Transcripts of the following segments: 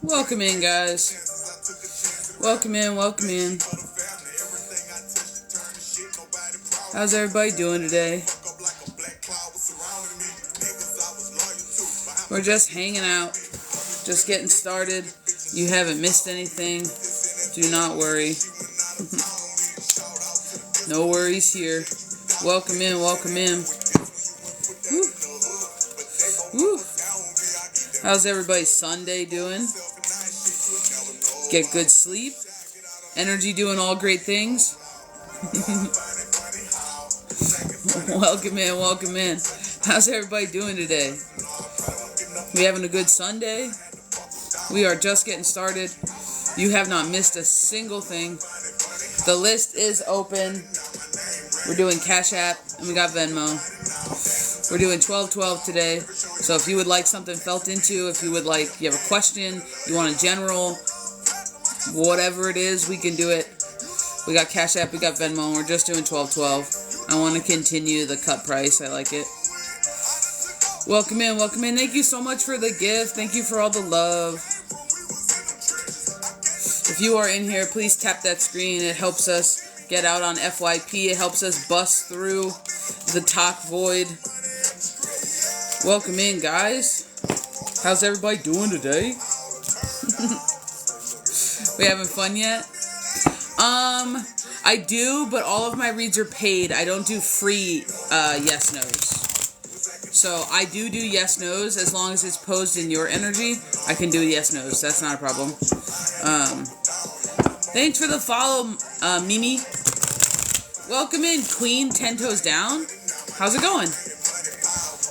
Welcome in, guys. Welcome in, welcome in. How's everybody doing today? We're just hanging out, just getting started. You haven't missed anything. Do not worry. No worries here. Welcome in, welcome in. Woo. Woo. How's everybody's Sunday doing? Get good sleep. Energy doing all great things. Welcome in, welcome in. How's everybody doing today? We having a good Sunday? We are just getting started. You have not missed a single thing. The list is open. We're doing Cash App and we got Venmo. We're doing 12-12 today. So if you would like something felt into, if you would like, you have a question, you want a general, whatever it is, we can do it. We got Cash App, we got Venmo, and we're just doing 12-12. I want to continue the cut price. I like it. Welcome in, welcome in. Thank you so much for the gift. Thank you for all the love. If you are in here, please tap that screen. It helps us get out on FYP. It helps us bust through the talk void. Welcome in, guys. How's everybody doing today? We having fun yet? I do, but all of my reads are paid. I don't do free yes nos. So I do yes nos as long as it's posed in your energy. I can do yes nos. That's not a problem. Thanks for the follow, Mimi. Welcome in, Queen 10 Toes Down. How's it going?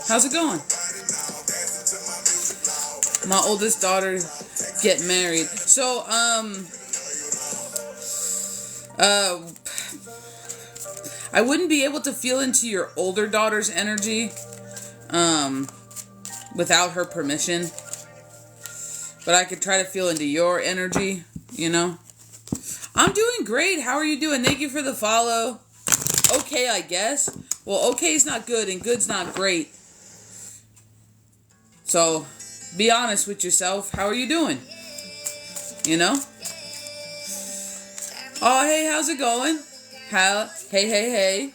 How's it going? My oldest daughter get married. So, I wouldn't be able to feel into your older daughter's energy, without her permission. But I could try to feel into your energy, you know? I'm doing great. How are you doing? Thank you for the follow. Okay, I guess. Well, okay's not good and good's not great. So, be honest with yourself. How are you doing? You know? Oh, hey, how's it going? Hey,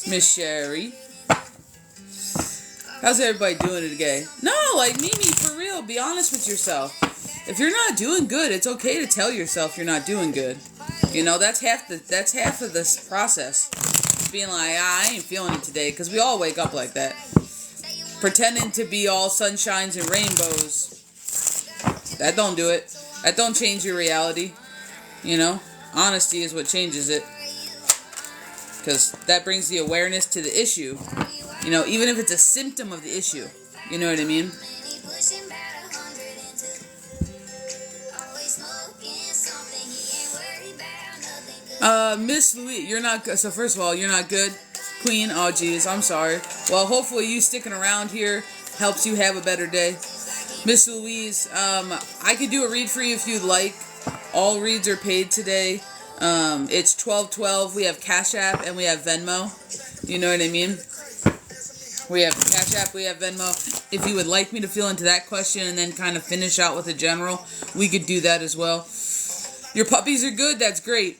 Miss Sherry. How's everybody doing today? No, like Mimi, for real, be honest with yourself. If you're not doing good, it's okay to tell yourself you're not doing good. You know, that's half of this process. Being like, I ain't feeling it today, because we all wake up like that. Pretending to be all sunshines and rainbows. That don't do it. That don't change your reality. You know? Honesty is what changes it. Because that brings the awareness to the issue. You know, even if it's a symptom of the issue. You know what I mean? Miss Louise, you're not good. So first of all, you're not good. Queen, oh geez, I'm sorry. Well, hopefully you sticking around here helps you have a better day. Miss Louise, I could do a read for you if you'd like. All reads are paid today. It's 12-12. We have Cash App and we have Venmo. You know what I mean? We have Cash App, we have Venmo. If you would like me to feel into that question and then kind of finish out with a general, we could do that as well. Your puppies are good, that's great.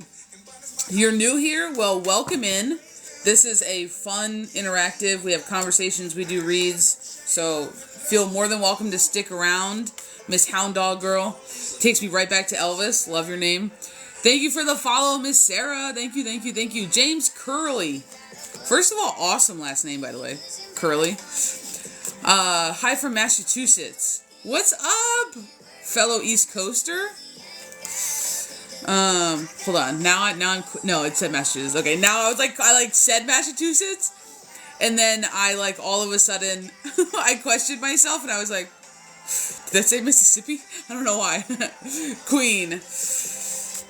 You're new here? Well, welcome in. This is a fun, interactive, we have conversations, we do reads, so feel more than welcome to stick around. Miss Hound Dog Girl. Takes me right back to Elvis. Love your name. Thank you for the follow, Miss Sarah. Thank you. James Curley. First of all, awesome last name, by the way. Curley. Hi from Massachusetts. What's up, fellow East Coaster? Hold on. No, it said Massachusetts. Okay, now I said Massachusetts, and then I all of a sudden, I questioned myself, and I was like, Did I say Mississippi? I don't know why. Queen.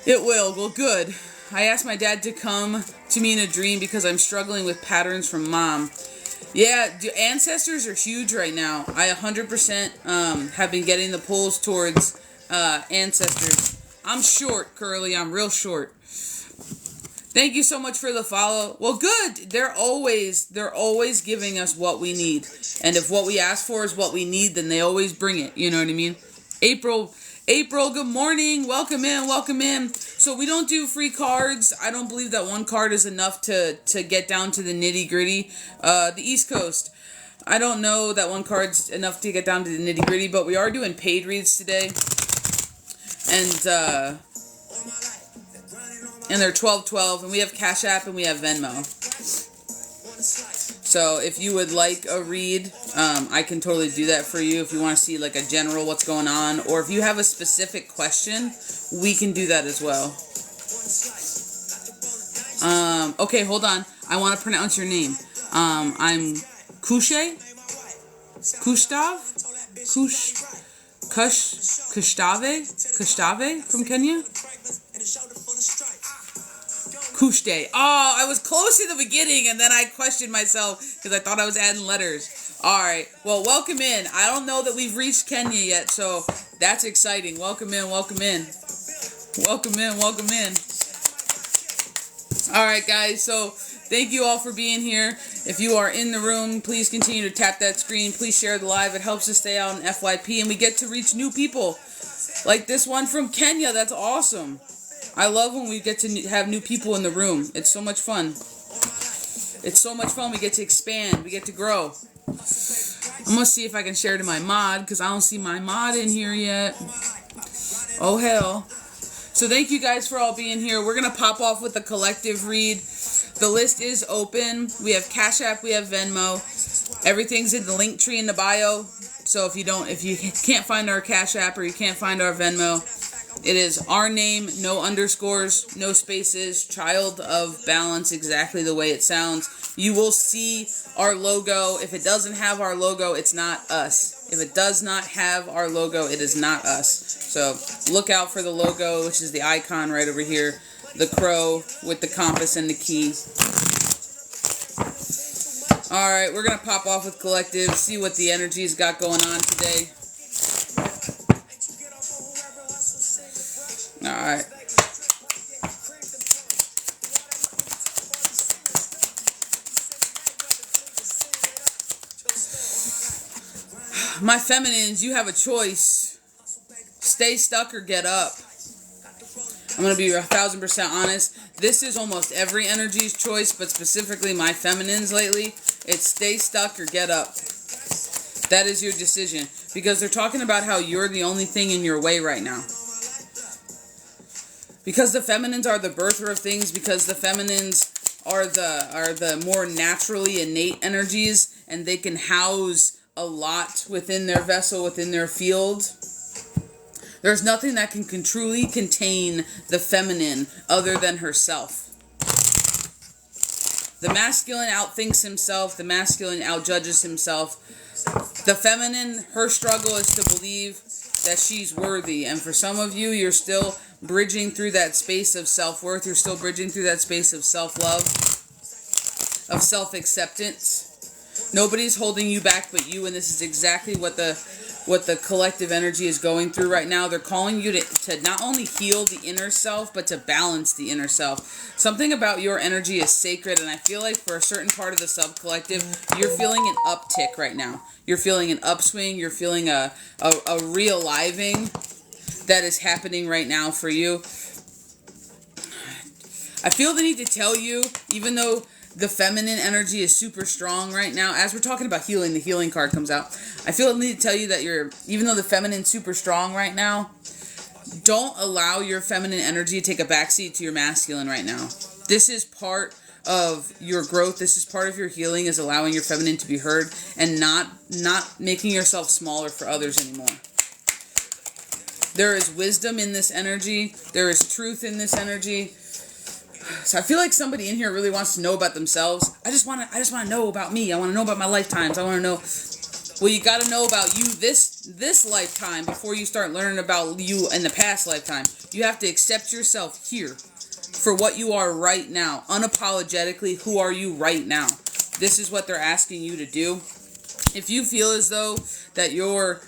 It will. Well, good. I asked my dad to come to me in a dream because I'm struggling with patterns from mom. Yeah, ancestors are huge right now. I 100% have been getting the pulls towards ancestors. I'm short, Curly. I'm real short. Thank you so much for the follow. Well, good. They're always giving us what we need. And if what we ask for is what we need, then they always bring it. You know what I mean? April, good morning. Welcome in, welcome in. So we don't do free cards. I don't believe that one card is enough to get down to the nitty gritty. The East Coast. I don't know that one card's enough to get down to the nitty gritty, but we are doing paid reads today. And they're 12.12, and we have Cash App and we have Venmo. So if you would like a read, I can totally do that for you. If you want to see like a general what's going on, or if you have a specific question, we can do that as well. Okay, hold on. I want to pronounce your name. I'm Kushe? Kushtave from Kenya? Kushte. Oh, I was close in the beginning, and then I questioned myself because I thought I was adding letters. All right. Well, welcome in. I don't know that we've reached Kenya yet, so that's exciting. Welcome in, welcome in. Welcome in, welcome in. All right, guys. So thank you all for being here. If you are in the room, please continue to tap that screen. Please share the live. It helps us stay out in FYP, and we get to reach new people. Like this one from Kenya. That's awesome. I love when we get to have new people in the room. It's so much fun. It's so much fun. We get to expand. We get to grow. I'm going to see if I can share to my mod, because I don't see my mod in here yet. Oh, hell. So thank you guys for all being here. We're going to pop off with a collective read. The list is open. We have Cash App. We have Venmo. Everything's in the link tree in the bio. So if you can't find our Cash App or you can't find our Venmo, it is our name, no underscores, no spaces, Child of Balance, exactly the way it sounds. You will see our logo. If it doesn't have our logo, it's not us. If it does not have our logo, it is not us. So look out for the logo, which is the icon right over here. The crow with the compass and the key. Alright, we're going to pop off with collective, see what the energy's got going on today. Alright. My feminines, you have a choice. Stay stuck or get up. I'm going to be 1,000% honest. This is almost every energy's choice, but specifically my feminines lately. It's stay stuck or get up. That is your decision. Because they're talking about how you're the only thing in your way right now. Because the feminines are the birther of things, because the feminines are the more naturally innate energies, and they can house a lot within their vessel, within their field. There's nothing that can truly contain the feminine other than herself. The masculine outthinks himself. The masculine outjudges himself. The feminine, her struggle is to believe that she's worthy. And for some of you, you're still bridging through that space of self-worth. You're still bridging through that space of self-love, of self-acceptance. Nobody's holding you back but you, and this is exactly what the collective energy is going through right now. They're calling you to not only heal the inner self, but to balance the inner self. Something about your energy is sacred, and I feel like for a certain part of the sub-collective, you're feeling an uptick right now. You're feeling an upswing. You're feeling a realiving that is happening right now for you. I feel the need to tell you, even though the feminine energy is super strong right now, as we're talking about healing, the healing card comes out. I feel the need to tell you that even though the feminine's super strong right now, don't allow your feminine energy to take a backseat to your masculine right now. This is part of your growth. This is part of your healing, is allowing your feminine to be heard and not making yourself smaller for others anymore. There is wisdom in this energy. There is truth in this energy. So I feel like somebody in here really wants to know about themselves. I just want to know about me. I want to know about my lifetimes. I want to know. Well, you got to know about you this lifetime before you start learning about you in the past lifetime. You have to accept yourself here for what you are right now. Unapologetically, who are you right now? This is what they're asking you to do. If you feel as though that your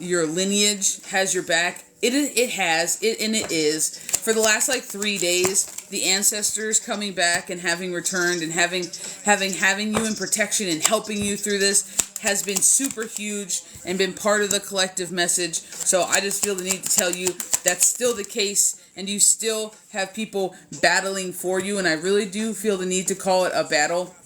lineage has your back, it has, and it is. For the last 3 days, the ancestors coming back and having returned and having you in protection and helping you through this has been super huge and been part of the collective message. So I just feel the need to tell you that's still the case, and you still have people battling for you, and I really do feel the need to call it a battle.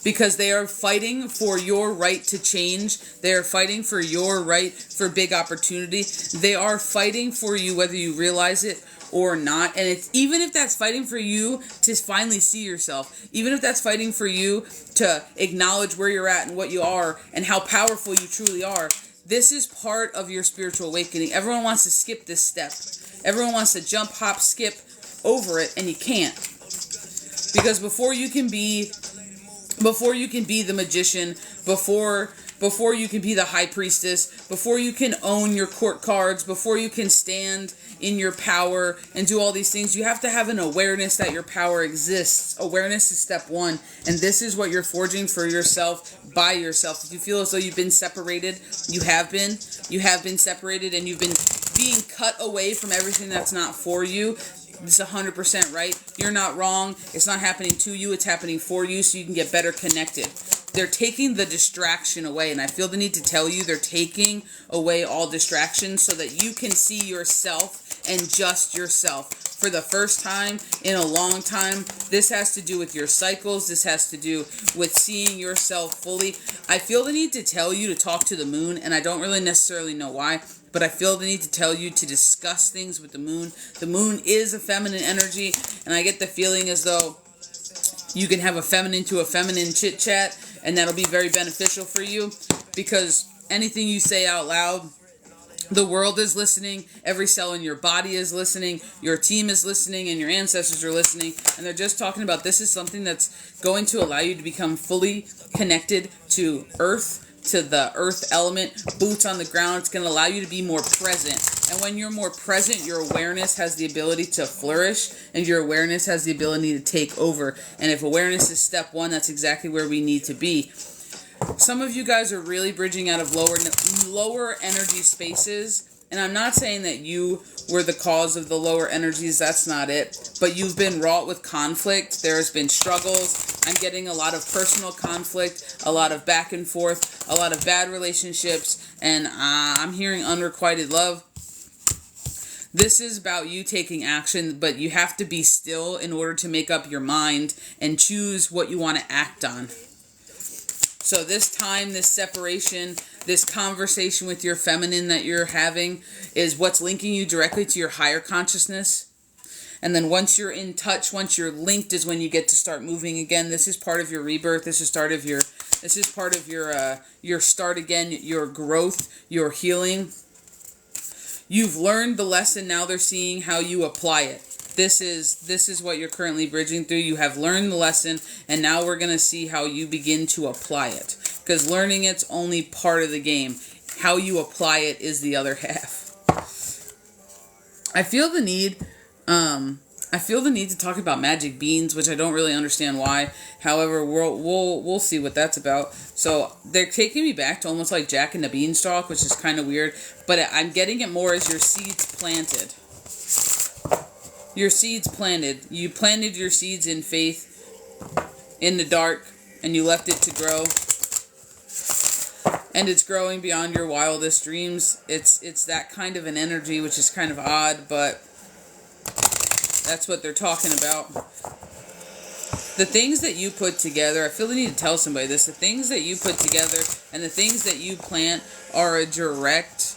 Because they are fighting for your right to change. They are fighting for your right for big opportunity. They are fighting for you whether you realize it or not. And it's even if that's fighting for you to finally see yourself. Even if that's fighting for you to acknowledge where you're at and what you are and how powerful you truly are. This is part of your spiritual awakening. Everyone wants to skip this step. Everyone wants to jump, hop, skip over it, and you can't. Because before you can be the magician, before you can be the high priestess, before you can own your court cards, before you can stand in your power and do all these things, you have to have an awareness that your power exists. Awareness is step one, and this is what you're forging for yourself, by yourself. If you feel as though you've been separated, you have been separated, and you've been being cut away from everything that's not for you. It's 100% right. You're not wrong. It's not happening to you. It's happening for you so you can get better connected. They're taking the distraction away, and I feel the need to tell you they're taking away all distractions so that you can see yourself and just yourself. For the first time in a long time, this has to do with your cycles. This has to do with seeing yourself fully. I feel the need to tell you to talk to the moon, and I don't really necessarily know why. But I feel the need to tell you to discuss things with the moon. The moon is a feminine energy, and I get the feeling as though you can have a feminine to a feminine chit chat, and that'll be very beneficial for you, because anything you say out loud, the world is listening, every cell in your body is listening, your team is listening, and your ancestors are listening, and they're just talking about this is something that's going to allow you to become fully connected to Earth, to the earth element, boots on the ground. It's going to allow you to be more present. And when you're more present, your awareness has the ability to flourish, and your awareness has the ability to take over. And if awareness is step one, that's exactly where we need to be. Some of you guys are really bridging out of lower energy spaces. And I'm not saying that you were the cause of the lower energies. That's not it. But you've been wrought with conflict. There has been struggles. I'm getting a lot of personal conflict, a lot of back and forth, a lot of bad relationships, and I'm hearing unrequited love. This is about you taking action, but you have to be still in order to make up your mind and choose what you want to act on. So this time, this separation, this conversation with your feminine that you're having is what's linking you directly to your higher consciousness. And then once you're in touch, once you're linked, is when you get to start moving again. This is part of your rebirth. This is part of your start again, your growth, your healing. You've learned the lesson. Now they're seeing how you apply it. This is what you're currently bridging through. You have learned the lesson, and now we're going to see how you begin to apply it. Because learning it's only part of the game. How you apply it is the other half. I feel the need to talk about magic beans, which I don't really understand why. However, we'll see what that's about. So they're taking me back to almost like Jack and the Beanstalk, which is kind of weird. But I'm getting it more as your seeds planted. Your seeds planted. You planted your seeds in faith in the dark, and you left it to grow. And it's growing beyond your wildest dreams. It's that kind of an energy, which is kind of odd, but that's what they're talking about. The things that you put together, I feel the need to tell somebody this, the things that you put together and the things that you plant are a direct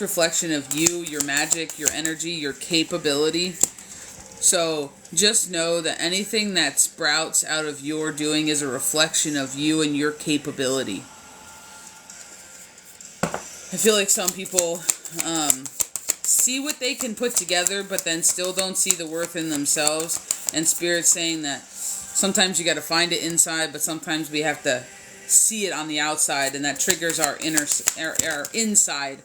reflection of you, your magic, your energy, your capability. So just know that anything that sprouts out of your doing is a reflection of you and your capability. I feel like some people see what they can put together, but then still don't see the worth in themselves. And Spirit's saying that sometimes you got to find it inside, but sometimes we have to see it on the outside, and that triggers our our inside.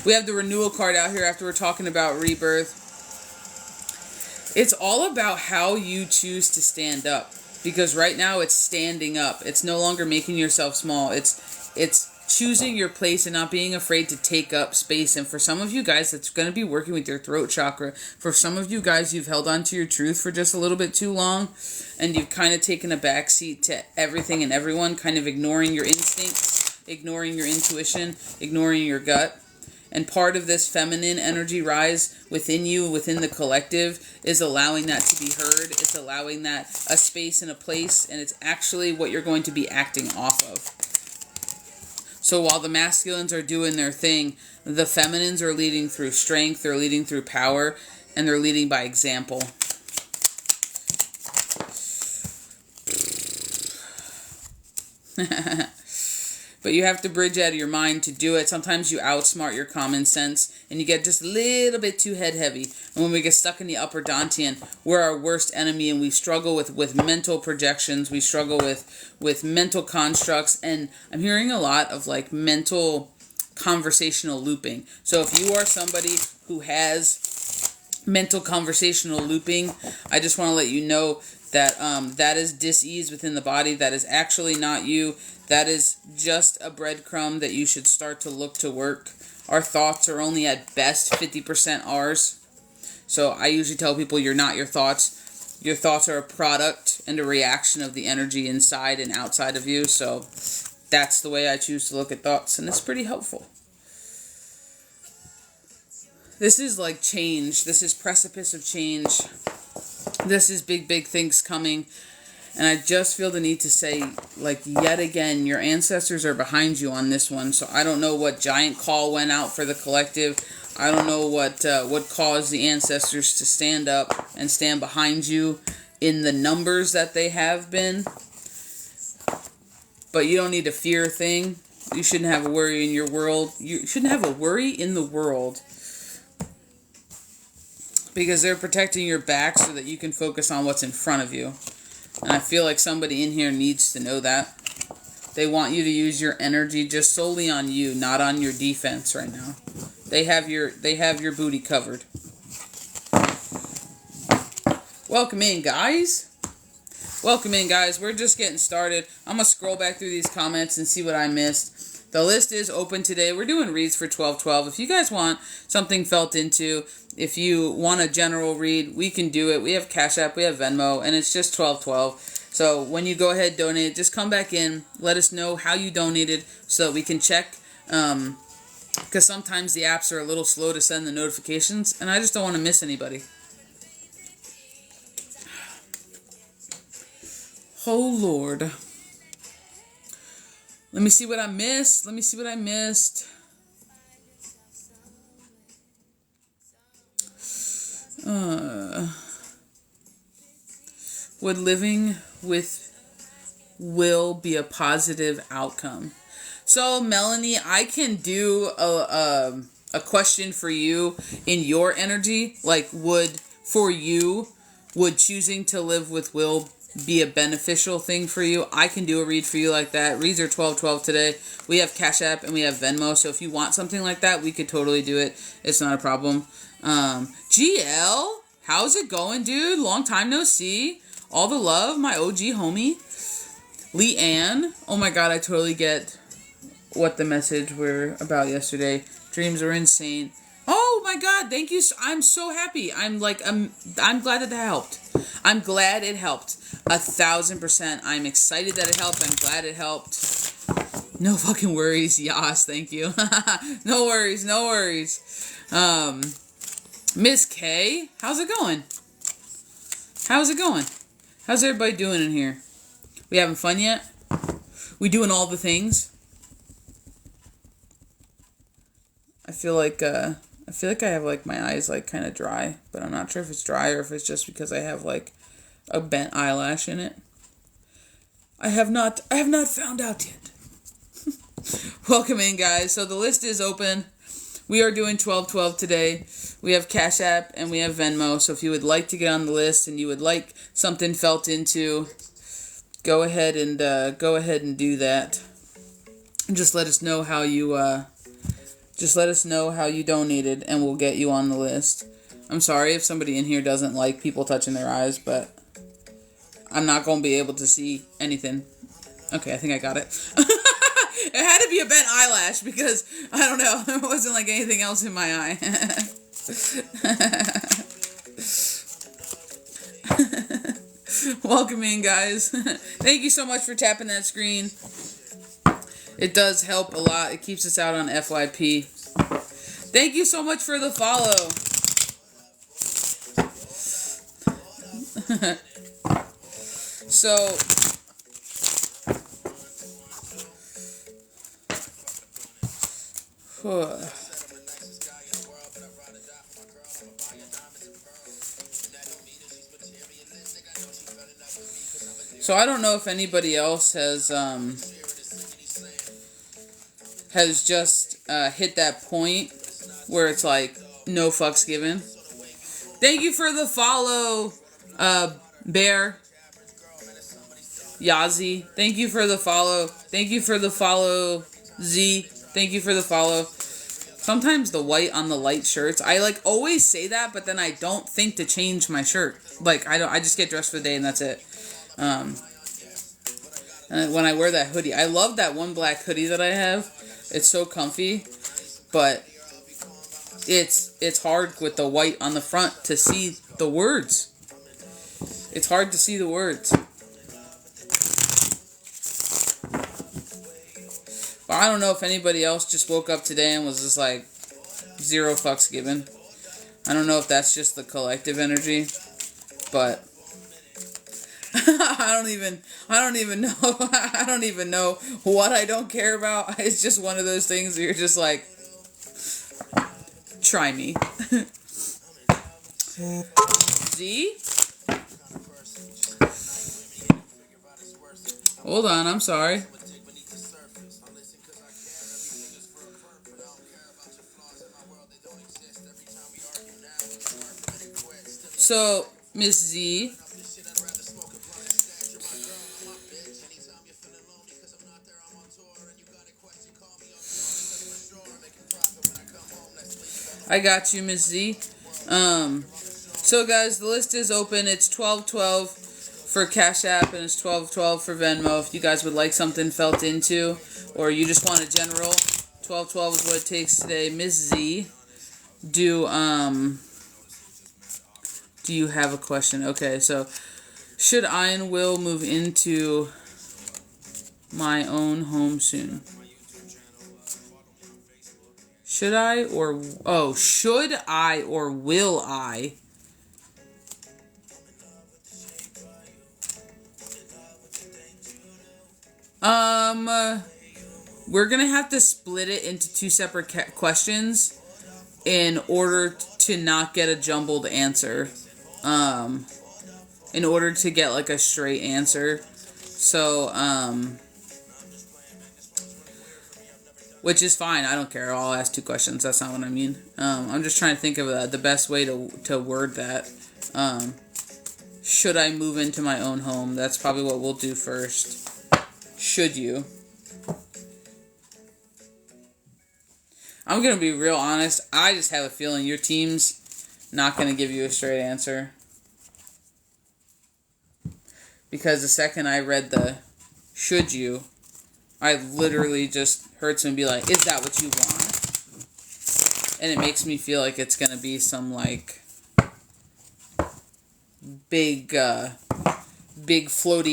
We have the renewal card out here after we're talking about rebirth. It's all about how you choose to stand up, because right now it's standing up. It's no longer making yourself small. It's choosing your place and not being afraid to take up space. And for some of you guys, that's going to be working with your throat chakra. For some of you guys, you've held on to your truth for just a little bit too long, and you've kind of taken a backseat to everything and everyone, kind of ignoring your instincts, ignoring your intuition, ignoring your gut. And part of this feminine energy rise within you, within the collective, is allowing that to be heard. It's allowing that a space and a place, and it's actually what you're going to be acting off of. So while the masculines are doing their thing, the feminines are leading through strength, they're leading through power, and they're leading by example. But you have to bridge out of your mind to do it. Sometimes you outsmart your common sense and you get just a little bit too head heavy. And when we get stuck in the upper dantian, we're our worst enemy, and we struggle with mental projections. We struggle with mental constructs. And I'm hearing a lot of like mental conversational looping. So if you are somebody who has mental conversational looping, I just want to let you know that that is dis-ease within the body. That is actually not you. That is just a breadcrumb that you should start to look to work. Our thoughts are only at best 50% ours. So I usually tell people you're not your thoughts. Your thoughts are a product and a reaction of the energy inside and outside of you. So that's the way I choose to look at thoughts, and it's pretty helpful. This is like change. This is precipice of change. This is big, big things coming. And I just feel the need to say, like, yet again, your ancestors are behind you on this one. So I don't know what giant call went out for the collective. I don't know what caused the ancestors to stand up and stand behind you in the numbers that they have been. But you don't need to fear a thing. You shouldn't have a worry in your world. You shouldn't have a worry in the world, because they're protecting your back so that you can focus on what's in front of you. And I feel like somebody in here needs to know that. They want you to use your energy just solely on you, not on your defense right now. They have your booty covered. Welcome in, guys. Welcome in, guys. We're just getting started. I'm going to scroll back through these comments and see what I missed. The list is open today. We're doing reads for 12/12. If you guys want something felt into, if you want a general read, we can do it. We have Cash App, we have Venmo, and it's just 12/12. So when you go ahead, donate, just come back in. Let us know how you donated so that we can check. Because sometimes the apps are a little slow to send the notifications, and I just don't want to miss anybody. Oh, Lord. Let me see what I missed. Would living with Will be a positive outcome? So, Melanie, I can do a question for you in your energy. Like, would choosing to live with Will be a beneficial thing for you? I can do a read for you like that. Reads are 12/12 today. We have Cash App and we have Venmo. So if you want something like that, we could totally do it. It's not a problem. GL, how's it going, dude? Long time no see. All the love, my OG homie. Leanne, oh my God, I totally get what the message were about yesterday. Dreams are insane. Oh my God, thank you. I'm so happy. I'm glad that helped. I'm glad it helped. 1,000%. I'm excited that it helped. I'm glad it helped. No fucking worries. Yas, thank you. No worries. Miss K, how's it going? How's everybody doing in here? We having fun yet? We doing all the things? I feel like I have like my eyes like kind of dry, but I'm not sure if it's dry or if it's just because I have like a bent eyelash in it. I have not found out yet. Welcome in, guys. So the list is open. We are doing 12/12 today. We have Cash App and we have Venmo. So if you would like to get on the list and you would like something felt into, go ahead and do that. And just let us know how you donated, and we'll get you on the list. I'm sorry if somebody in here doesn't like people touching their eyes, but I'm not going to be able to see anything. Okay, I think I got it. It had to be a bent eyelash because, I don't know, there wasn't like anything else in my eye. Welcome in, guys. Thank you so much for tapping that screen. It does help a lot. It keeps us out on FYP. Thank you so much for the follow. So, I don't know if anybody else has just hit that point where it's like no fucks given. Thank you for the follow, Bear. Yazi, thank you for the follow. Thank you for the follow, Z. Thank you for the follow. Sometimes the white on the light shirts, I like always say that, but then I don't think to change my shirt. Like I just get dressed for the day and that's it. And when I wear that hoodie, I love that one black hoodie that I have. It's so comfy, but it's hard with the white on the front to see the words. It's hard to see the words. But I don't know if anybody else just woke up today and was just like zero fucks given. I don't know if that's just the collective energy, but I don't even know. I don't even know what I don't care about. It's just one of those things where you're just like, try me. Z? Hold on, I'm sorry. So, Miss Z. I got you, Miss Z. So guys, the list is open. It's 1212 for Cash App and it's 1212 for Venmo. If you guys would like something felt into, or you just want a general, 1212 is what it takes today. Miss Z, do you have a question? Okay, so should I and Will move into my own home soon? Should I or will I? We're gonna have to split it into two separate questions in order to not get a jumbled answer. In order to get like a straight answer. So, which is fine. I don't care. I'll ask two questions. That's not what I mean. I'm just trying to think of the best way to word that. Should I move into my own home? That's probably what we'll do first. Should you? I'm going to be real honest. I just have a feeling your team's not going to give you a straight answer. Because the second I read the should you, I literally just heard someone be like, is that what you want? And it makes me feel like it's going to be some like big floaty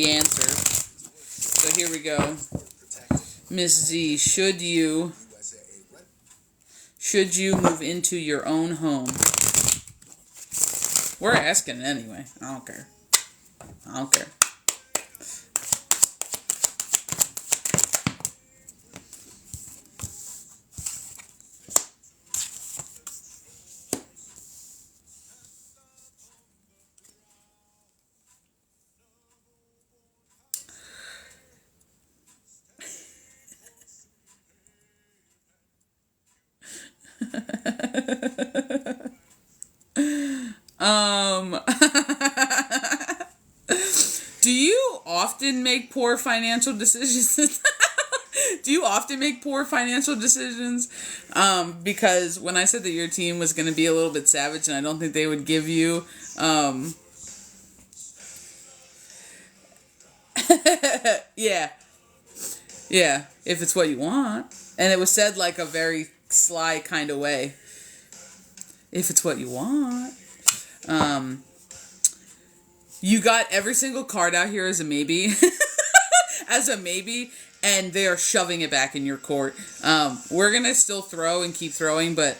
answer. So here we go. Miss Z, should you move into your own home? We're asking anyway. I don't care. Do you often often make poor financial decisions? Do you often make poor financial decisions? Because when I said that your team was going to be a little bit savage, and I don't think they would give you... yeah. Yeah, if it's what you want. And it was said like a very sly kind of way. If it's what you want. You got every single card out here as a maybe. As a maybe. And they are shoving it back in your court. We're going to still throw and keep throwing, but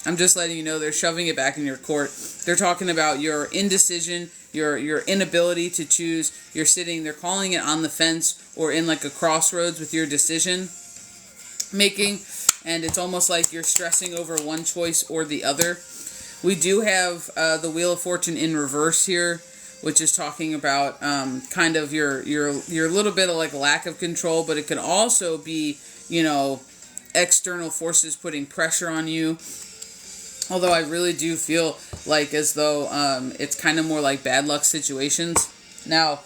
I'm just letting you know they're shoving it back in your court. They're talking about your indecision, your inability to choose. They're calling it on the fence or in like a crossroads with your decision making. And it's almost like you're stressing over one choice or the other. We do have the Wheel of Fortune in reverse here, which is talking about kind of your little bit of like lack of control, but it can also be, external forces putting pressure on you. Although I really do feel like as though it's kind of more like bad luck situations. Now,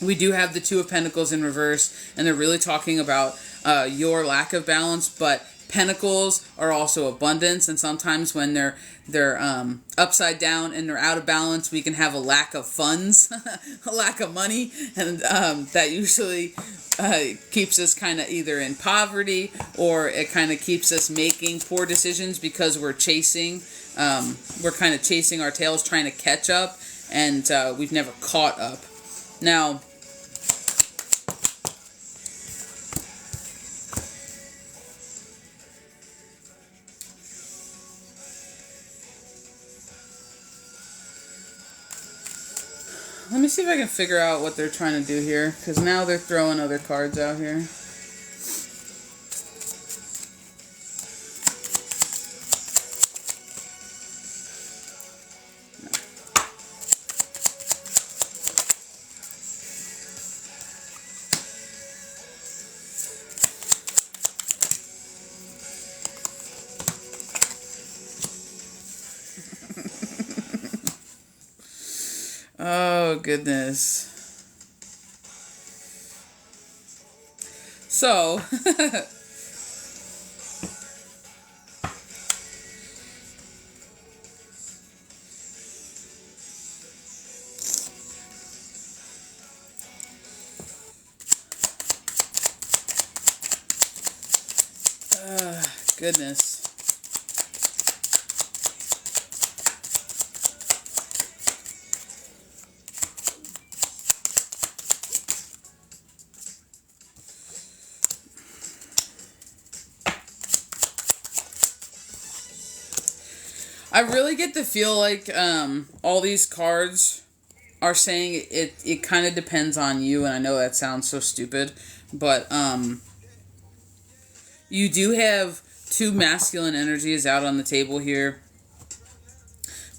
we do have the Two of Pentacles in reverse, and they're really talking about your lack of balance, but Pentacles are also abundance, and sometimes when they're upside down and they're out of balance, we can have a lack of funds, a lack of money, and that usually keeps us kind of either in poverty, or it kind of keeps us making poor decisions because we're kind of chasing our tails, trying to catch up, and we've never caught up. Now, let me see if I can figure out what they're trying to do here, because now they're throwing other cards out here. Oh, goodness. So, goodness. I really get the feel like all these cards are saying it kind of depends on you, and I know that sounds so stupid, but you do have two masculine energies out on the table here,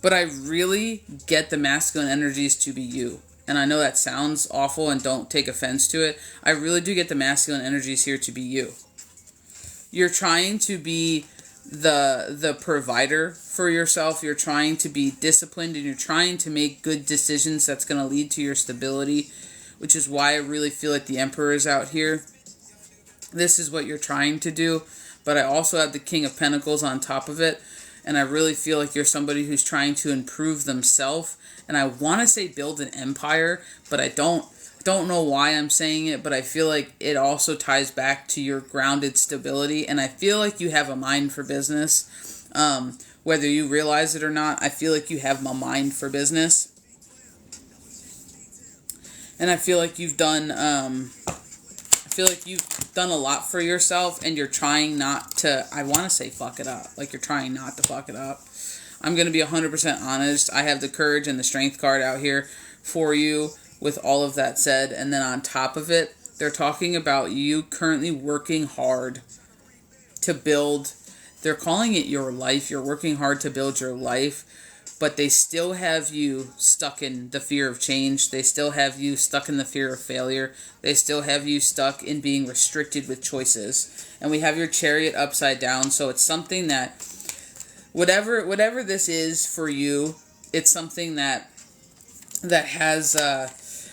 but I really get the masculine energies to be you. And I know that sounds awful, and don't take offense to it. I really do get the masculine energies here to be you. You're trying to be the provider for yourself. You're trying to be disciplined, and you're trying to make good decisions that's going to lead to your stability, which is why I really feel like the Emperor is out here. This is what you're trying to do, but I also have the King of Pentacles on top of it, and I really feel like you're somebody who's trying to improve themselves, and I want to say build an empire, but I don't know why I'm saying it, but I feel like it also ties back to your grounded stability, and I feel like you have a mind for business. Whether you realize it or not, I feel like you have a mind for business. And I feel like you've done a lot for yourself, and you're trying not to, I want to say fuck it up. Like, you're trying not to fuck it up. I'm going to be 100% honest. I have the courage and the strength card out here for you with all of that said. And then on top of it, they're talking about you currently working hard to build, they're calling it your life. You're working hard to build your life, but they still have you stuck in the fear of change. They still have you stuck in the fear of failure. They still have you stuck in being restricted with choices. And we have your Chariot upside down. So it's something that, whatever this is for you, it's something that has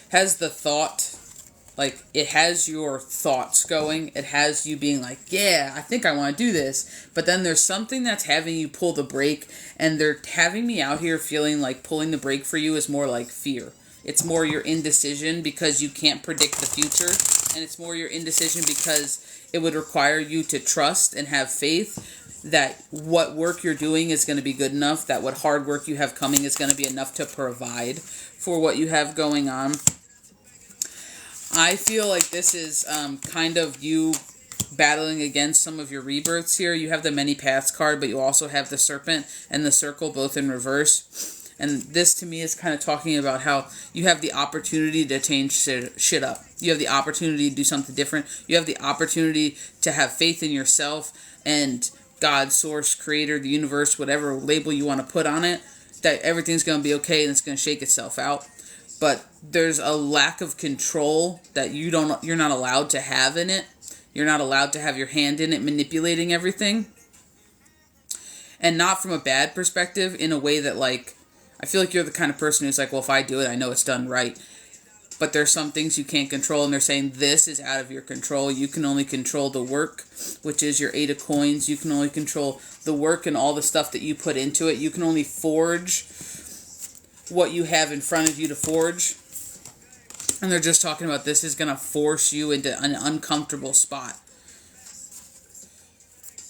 has the thought, like, it has your thoughts going. It has you being like, yeah, I think I want to do this. But then there's something that's having you pull the brake, and they're having me out here feeling like pulling the brake for you is more like fear. It's more your indecision because you can't predict the future. And it's more your indecision because it would require you to trust and have faith that what work you're doing is going to be good enough, that what hard work you have coming is going to be enough to provide for what you have going on. I feel like this is kind of you battling against some of your rebirths here. You have the Many Paths card, but you also have the Serpent and the Circle both in reverse. And this to me is kind of talking about how you have the opportunity to change shit up. You have the opportunity to do something different. You have the opportunity to have faith in yourself and God, Source, Creator, the universe, whatever label you want to put on it, that everything's going to be okay and it's going to shake itself out. But there's a lack of control that you're not allowed to have in it. You're not allowed to have your hand in it manipulating everything. And not from a bad perspective, in a way that, like, I feel like you're the kind of person who's like, well, if I do it, I know it's done right. But there's some things you can't control, and they're saying this is out of your control. You can only control the work, which is your 8 of coins. You can only control the work and all the stuff that you put into it. You can only forge what you have in front of you to forge. And they're just talking about this is going to force you into an uncomfortable spot.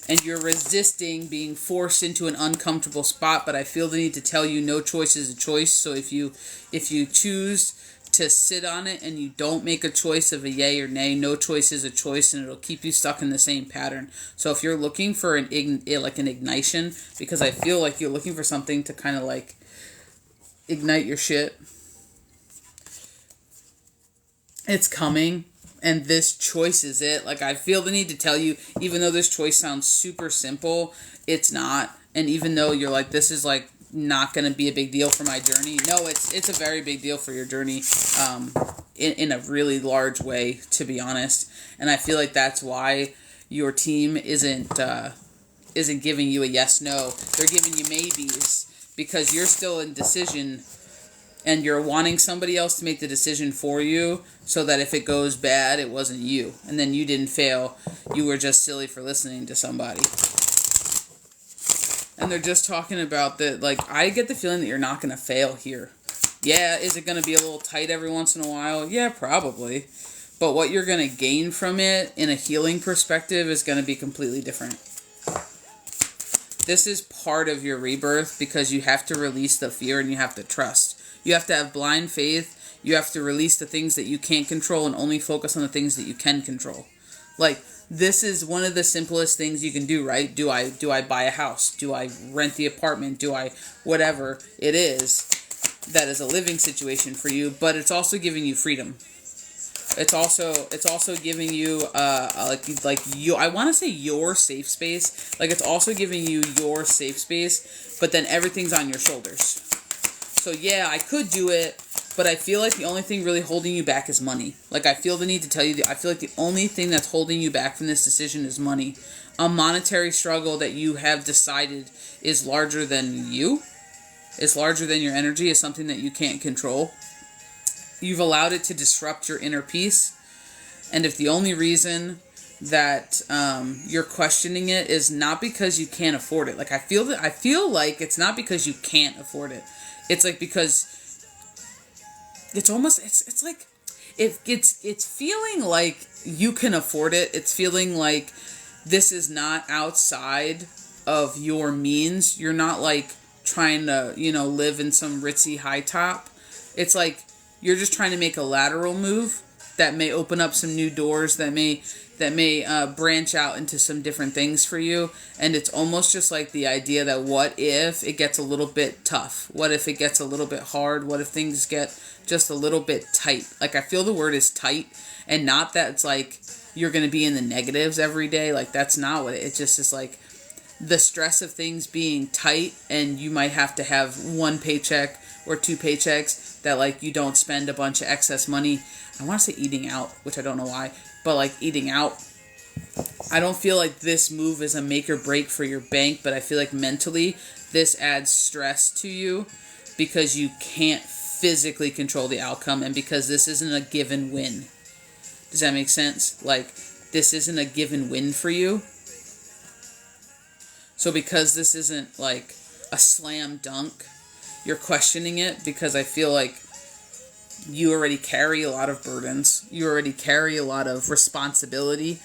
And you're resisting being forced into an uncomfortable spot, but I feel the need to tell you no choice is a choice. So if you choose to sit on it and you don't make a choice of a yay or nay, no choice is a choice, and it'll keep you stuck in the same pattern. So if you're looking for an ignition, because I feel like you're looking for something to kind of like ignite your shit, it's coming. And this choice is it. Like, I feel the need to tell you, even though this choice sounds super simple, it's not. And even though you're like, this is like not going to be a big deal for my journey. No, it's a very big deal for your journey, in a really large way, to be honest. And I feel like that's why your team isn't giving you a yes, no. They're giving you maybes because you're still in decision. And you're wanting somebody else to make the decision for you so that if it goes bad, it wasn't you. And then you didn't fail. You were just silly for listening to somebody. And they're just talking about that, like, I get the feeling that you're not going to fail here. Yeah, is it going to be a little tight every once in a while? Yeah, probably. But what you're going to gain from it in a healing perspective is going to be completely different. This is part of your rebirth because you have to release the fear and you have to trust. You have to have blind faith. You have to release the things that you can't control and only focus on the things that you can control. Like, this is one of the simplest things you can do, right? Do I buy a house? Do I rent the apartment? Do I whatever it is that is a living situation for you? But it's also giving you freedom. It's also giving you I want to say your safe space. Like, it's also giving you your safe space, but then everything's on your shoulders. So yeah, I could do it, but I feel like the only thing really holding you back is money. Like, I feel the need to tell you I feel like the only thing that's holding you back from this decision is money. A monetary struggle that you have decided is larger than you, is larger than your energy, is something that you can't control. You've allowed it to disrupt your inner peace. And if the only reason that you're questioning it is not because you can't afford it. Like, I feel like it's not because you can't afford it. It's like because it's almost it's like it's feeling like you can afford it. It's feeling like this is not outside of your means. You're not like trying to, live in some ritzy high top. It's like you're just trying to make a lateral move that may open up some new doors, that may branch out into some different things for you. And it's almost just like the idea that what if it gets a little bit tough? What if it gets a little bit hard? What if things get just a little bit tight? Like, I feel the word is tight, and not that it's like you're going to be in the negatives every day. Like, that's not what it just is. Like, the stress of things being tight, and you might have to have one paycheck or two paychecks that, like, you don't spend a bunch of excess money. I want to say eating out, which I don't know why, but like eating out. I don't feel like this move is a make or break for your bank, but I feel like mentally this adds stress to you because you can't physically control the outcome, and because this isn't a given win. Does that make sense? Like, this isn't a given win for you. So because this isn't like a slam dunk, you're questioning it, because I feel like you already carry a lot of burdens. You already carry a lot of responsibility.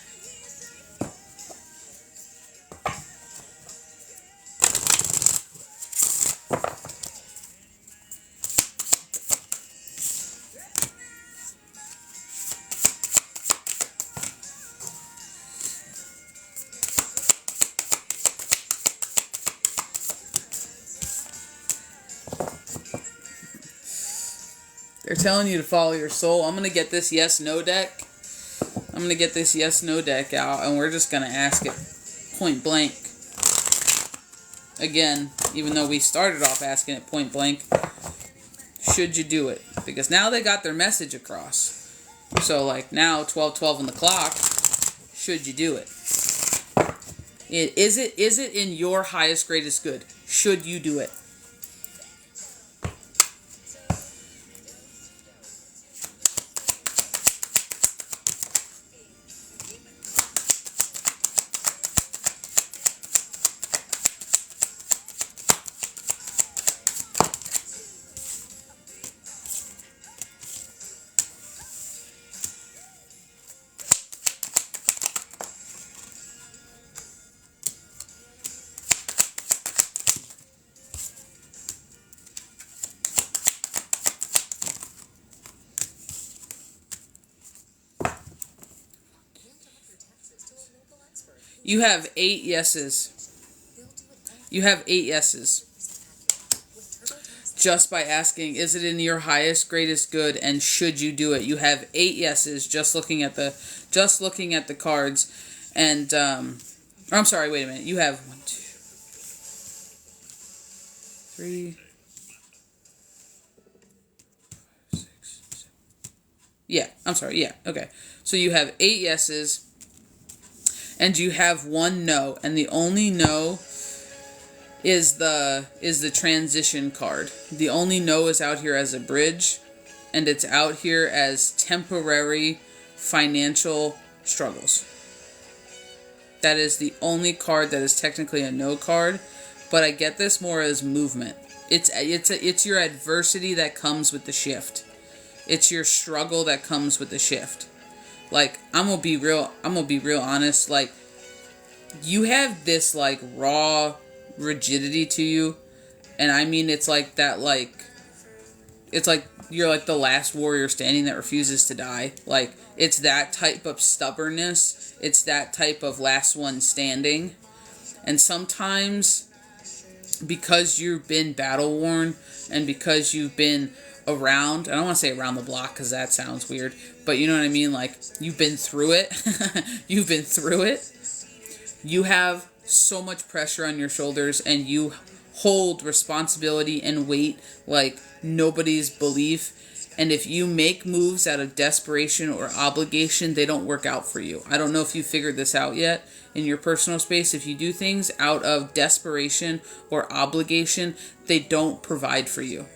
They're telling you to follow your soul. I'm going to get this yes-no deck. I'm going to get this yes-no deck out, and we're just going to ask it point blank. Again, even though we started off asking it point blank, should you do it? Because now they got their message across. So, like, now, 12:12 on the clock, should you do it? Is it in your highest, greatest good? Should you do it? You have 8 yeses. You have 8 yeses. Just by asking, is it in your highest, greatest good, and should you do it? You have 8 yeses just looking at the cards. And I'm sorry, wait a minute. You have 1, 2, 3. 5, 6, 7. Yeah, I'm sorry. Yeah, okay. So you have 8 yeses. And you have 1 no, and the only no is the transition card. The only no is out here as a bridge, and it's out here as temporary financial struggles. That is the only card that is technically a no card, but I get this more as movement. It's your adversity that comes with the shift. It's your struggle that comes with the shift. Like, I'm gonna be real honest, like, you have this, like, raw rigidity to you, and I mean, it's like that, like, it's like you're like the last warrior standing that refuses to die. Like, it's that type of stubbornness, it's that type of last one standing, and sometimes, because you've been battle worn, and because you've been around, I don't want to say around the block because that sounds weird, but you know what I mean, like, you've been through it. You've been through it. You have so much pressure on your shoulders, and you hold responsibility and weight like nobody's belief, and if you make moves out of desperation or obligation, they don't work out for you. I don't know if you figured this out yet in your personal space. If you do things out of desperation or obligation, they don't provide for you.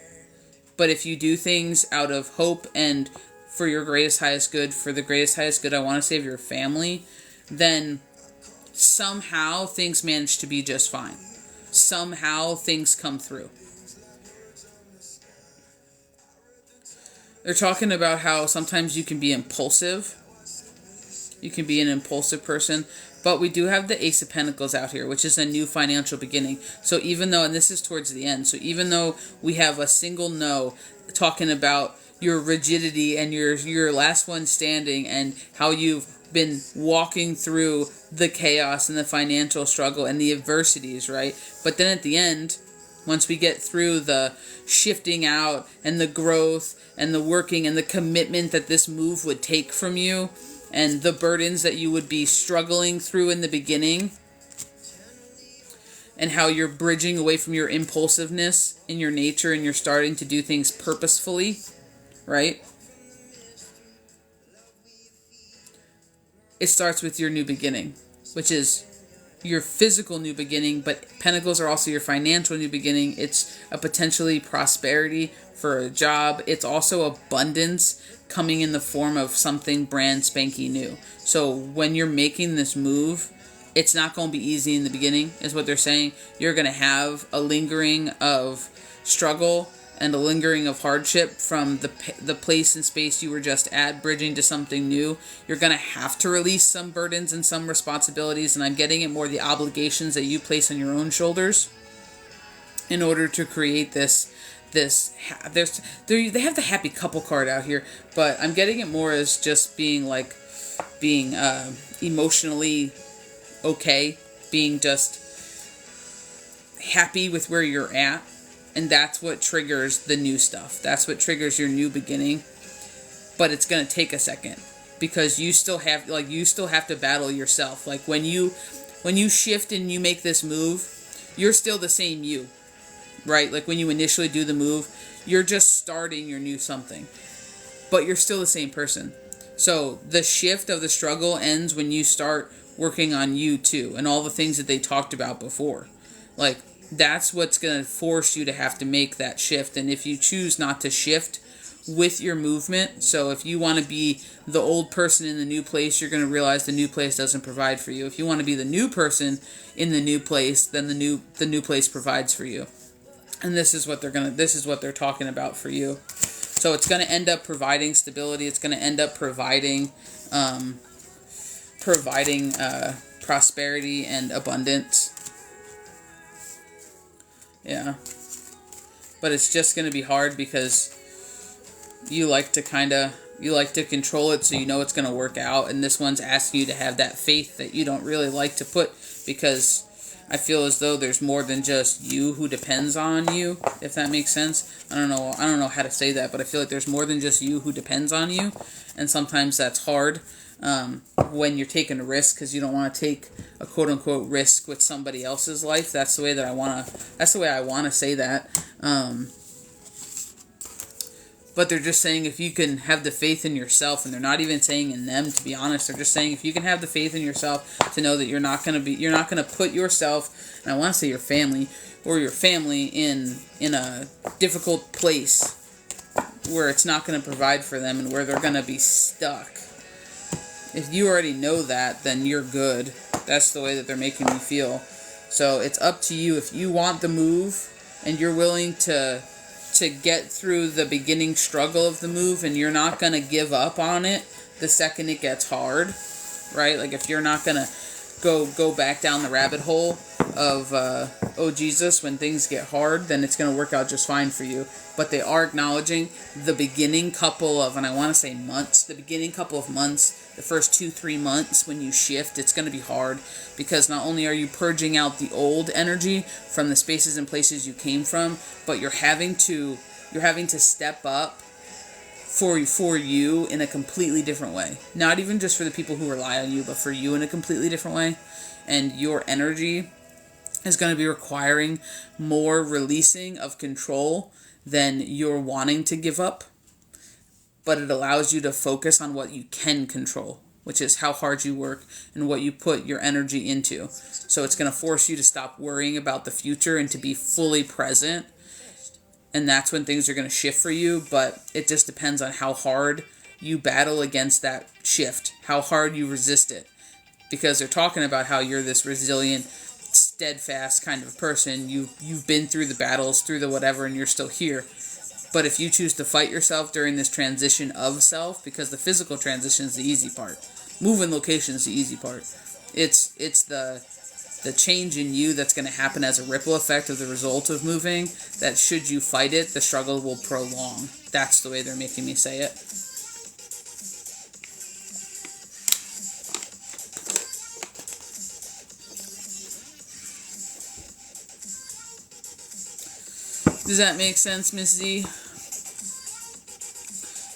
But if you do things out of hope and for your greatest, highest good, for the greatest, highest good, I want to say, of your family, then somehow things manage to be just fine. Somehow things come through. They're talking about how sometimes you can be impulsive. You can be an impulsive person. But we do have the Ace of Pentacles out here, which is a new financial beginning. So even though, and this is towards the end, so even though we have a single no talking about your rigidity and your last one standing and how you've been walking through the chaos and the financial struggle and the adversities, right? But then at the end, once we get through the shifting out and the growth and the working and the commitment that this move would take from you, and the burdens that you would be struggling through in the beginning, and how you're bridging away from your impulsiveness in your nature and you're starting to do things purposefully, right? It starts with your new beginning, which is your physical new beginning, but Pentacles are also your financial new beginning. It's a potentially prosperity for a job. It's also abundance coming in the form of something brand spanky new. So when you're making this move, it's not going to be easy in the beginning, is what they're saying. You're going to have a lingering of struggle and a lingering of hardship from the place and space you were just at, bridging to something new. You're going to have to release some burdens and some responsibilities, and I'm getting it more the obligations that you place on your own shoulders in order to create this. They have the happy couple card out here, but I'm getting it more as just being emotionally okay, being just happy with where you're at. And that's what triggers the new stuff. That's what triggers your new beginning. But it's going to take a second, because you still have to battle yourself. Like when you shift and you make this move, you're still the same you, right? Like when you initially do the move, you're just starting your new something, but you're still the same person. So the shift of the struggle ends when you start working on you too, and all the things that they talked about before. Like, that's what's going to force you to have to make that shift. And if you choose not to shift with your movement, so if you want to be the old person in the new place, you're going to realize the new place doesn't provide for you. If you want to be the new person in the new place, then the new place provides for you. And this is what they're talking about for you. So it's going to end up providing stability. It's going to end up providing prosperity and abundance. Yeah. But it's just going to be hard because you like to control it, so you know it's going to work out. And this one's asking you to have that faith that you don't really like to put, because I feel as though there's more than just you who depends on you, if that makes sense. I don't know how to say that, but I feel like there's more than just you who depends on you. And sometimes that's hard when you're taking a risk, because you don't want to take a quote-unquote risk with somebody else's life. That's the way I want to say that. But they're just saying if you can have the faith in yourself, and they're not even saying in them, to be honest. They're just saying if you can have the faith in yourself to know that you're not going to put yourself, and I want to say your family in a difficult place where it's not going to provide for them and where they're going to be stuck. If you already know that, then you're good. That's the way that they're making me feel. So it's up to you. If you want the move and you're willing to get through the beginning struggle of the move, and you're not going to give up on it the second it gets hard, right? Like if you're not going to go back down the rabbit hole of, oh Jesus, when things get hard, then it's going to work out just fine for you. But they are acknowledging the beginning couple of, and I want to say months, the beginning couple of months, the first 2-3 months when you shift, it's going to be hard, because not only are you purging out the old energy from the spaces and places you came from, but you're having to step up for you in a completely different way. Not even just for the people who rely on you, but for you in a completely different way. And your energy is going to be requiring more releasing of control than you're wanting to give up. But it allows you to focus on what you can control, which is how hard you work and what you put your energy into. So it's going to force you to stop worrying about the future and to be fully present. And that's when things are going to shift for you. But it just depends on how hard you battle against that shift, how hard you resist it. Because they're talking about how you're this resilient, steadfast kind of person. You've been through the battles, through the whatever, and you're still here. But if you choose to fight yourself during this transition of self, because the physical transition is the easy part, moving location is the easy part. It's the change in you that's going to happen as a ripple effect of the result of moving, that should you fight it, the struggle will prolong. That's the way they're making me say it. Does that make sense, Miss Z?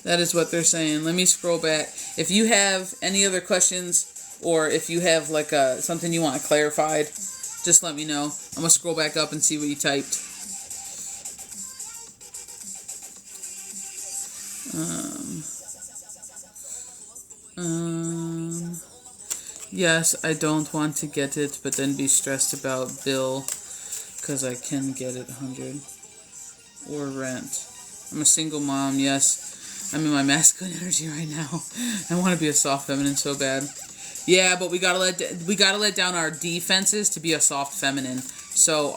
That is what they're saying. Let me scroll back. If you have any other questions, or if you have like something you want clarified, just let me know. I'm going to scroll back up and see what you typed. Yes, I don't want to get it, but then be stressed about bill, because I can get it 100. Or rent. I'm a single mom, yes. I'm in my masculine energy right now. I want to be a soft feminine so bad. Yeah, but we gotta let down our defenses to be a soft feminine. So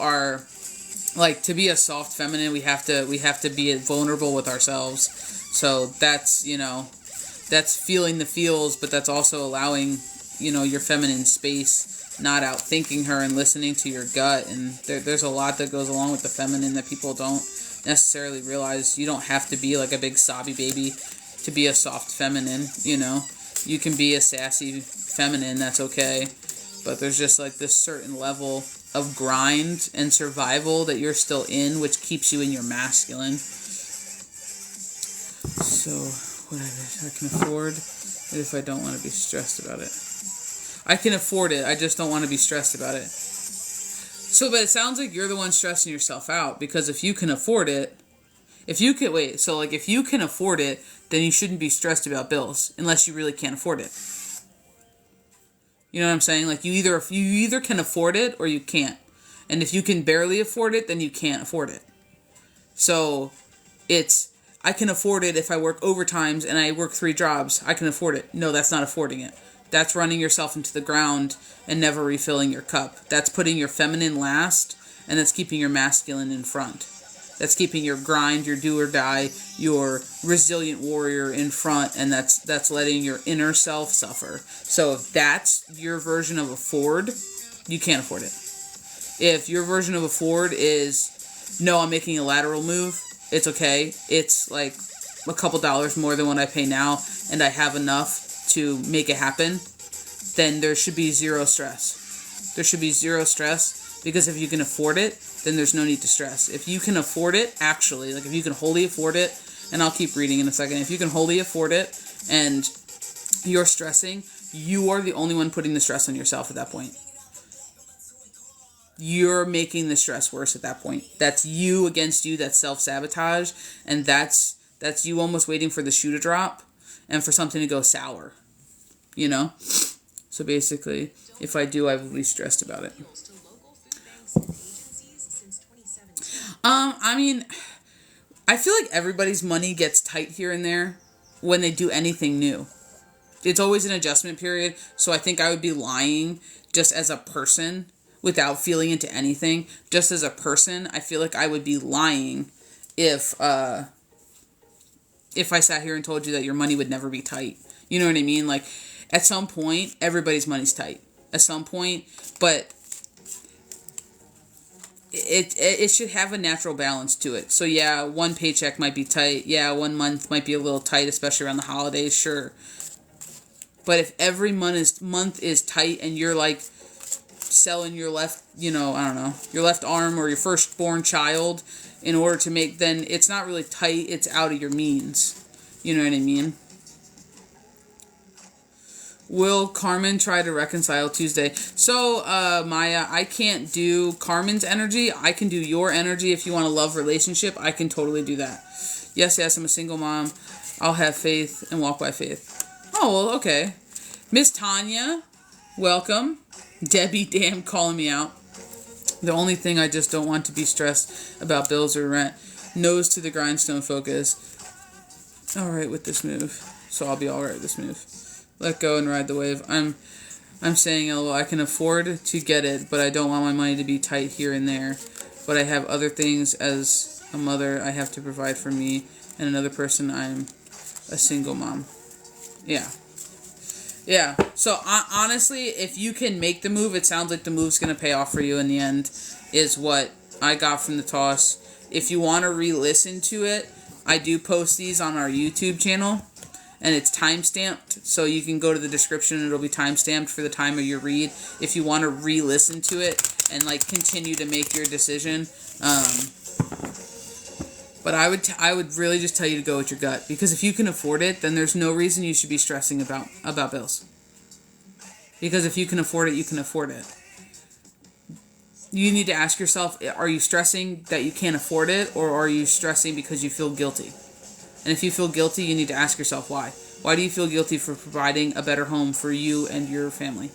to be a soft feminine, we have to be vulnerable with ourselves. So that's, that's feeling the feels, but that's also allowing, your feminine space, not out thinking her and listening to your gut. And there's a lot that goes along with the feminine that people don't necessarily realize. You don't have to be like a big sobby baby to be a soft feminine, You can be a sassy feminine, that's okay. But there's just like this certain level of grind and survival that you're still in, which keeps you in your masculine. So, whatever, I can afford it if I don't want to be stressed about it. I can afford it, I just don't want to be stressed about it. So, but it sounds like you're the one stressing yourself out, because if you can afford it, if you can afford it, then you shouldn't be stressed about bills, unless you really can't afford it. You know what I'm saying? Like, you either can afford it or you can't. And if you can barely afford it, then you can't afford it. So, I can afford it if I work overtimes and I work 3 jobs. I can afford it. No, that's not affording it. That's running yourself into the ground and never refilling your cup. That's putting your feminine last, and that's keeping your masculine in front. That's keeping your grind, your do or die, your resilient warrior in front, and that's letting your inner self suffer. So if that's your version of afford, you can't afford it. If your version of afford is, no, I'm making a lateral move, it's okay. It's like a couple dollars more than what I pay now, and I have enough to make it happen, then there should be zero stress. There should be zero stress, because if you can afford it, then there's no need to stress. If you can afford it, actually, like if you can wholly afford it, and I'll keep reading in a second, if you can wholly afford it and you're stressing, you are the only one putting the stress on yourself at that point. You're making the stress worse at that point. That's you against you, that's self-sabotage, and that's you almost waiting for the shoe to drop and for something to go sour, So basically, if I do, I will be stressed about it. I feel like everybody's money gets tight here and there when they do anything new. It's always an adjustment period, so I think I would be lying just as a person without feeling into anything. Just as a person, I feel like I would be lying if I sat here and told you that your money would never be tight. You know what I mean? Like, at some point, everybody's money's tight. At some point, but it should have a natural balance to it. So yeah, one paycheck might be tight. Yeah, 1 month might be a little tight, especially around the holidays, sure. But if every month is tight and you're like selling your left, your left arm or your firstborn child in order to make, then it's not really tight, it's out of your means. You know what I mean? Will Carmen try to reconcile Tuesday? So, Maya, I can't do Carmen's energy. I can do your energy. If you want a love relationship, I can totally do that. Yes, I'm a single mom. I'll have faith and walk by faith. Oh, well, okay. Miss Tanya, welcome. Debbie, damn, calling me out. The only thing I just don't want to be stressed about bills or rent. Nose to the grindstone focus. All right with this move. So I'll be all right with this move. Let go and ride the wave. I'm saying, LOL, I can afford to get it, but I don't want my money to be tight here and there. But I have other things as a mother I have to provide for me, and another person, I'm a single mom. Yeah. So honestly, if you can make the move, it sounds like the move's going to pay off for you in the end, is what I got from the toss. If you want to re-listen to it, I do post these on our YouTube channel. And it's time-stamped, so you can go to the description and it'll be time-stamped for the time of your read if you want to re-listen to it and continue to make your decision. But I would really just tell you to go with your gut, because if you can afford it, then there's no reason you should be stressing about bills. Because if you can afford it, you can afford it. You need to ask yourself, are you stressing that you can't afford it, or are you stressing because you feel guilty? And if you feel guilty, you need to ask yourself why. Why do you feel guilty for providing a better home for you and your family?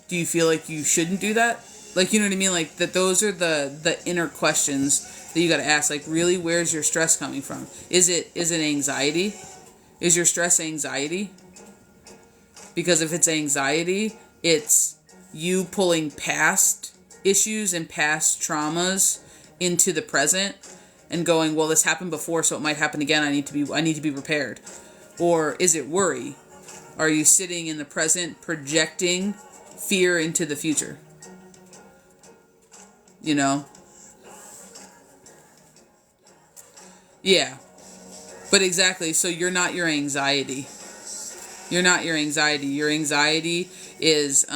Do you feel like you shouldn't do that? Like, you know what I mean? Like, that those are the inner questions that you got to ask. Like, really, where's your stress coming from? Is it anxiety? Is your stress anxiety? Because if it's anxiety, it's you pulling past issues and past traumas into the present and going, well, this happened before, so it might happen again. I need to be prepared. Or is it worry? Are you sitting in the present projecting fear into the future? You know? Yeah. But exactly, so you're not your anxiety. You're not your anxiety. Your anxiety is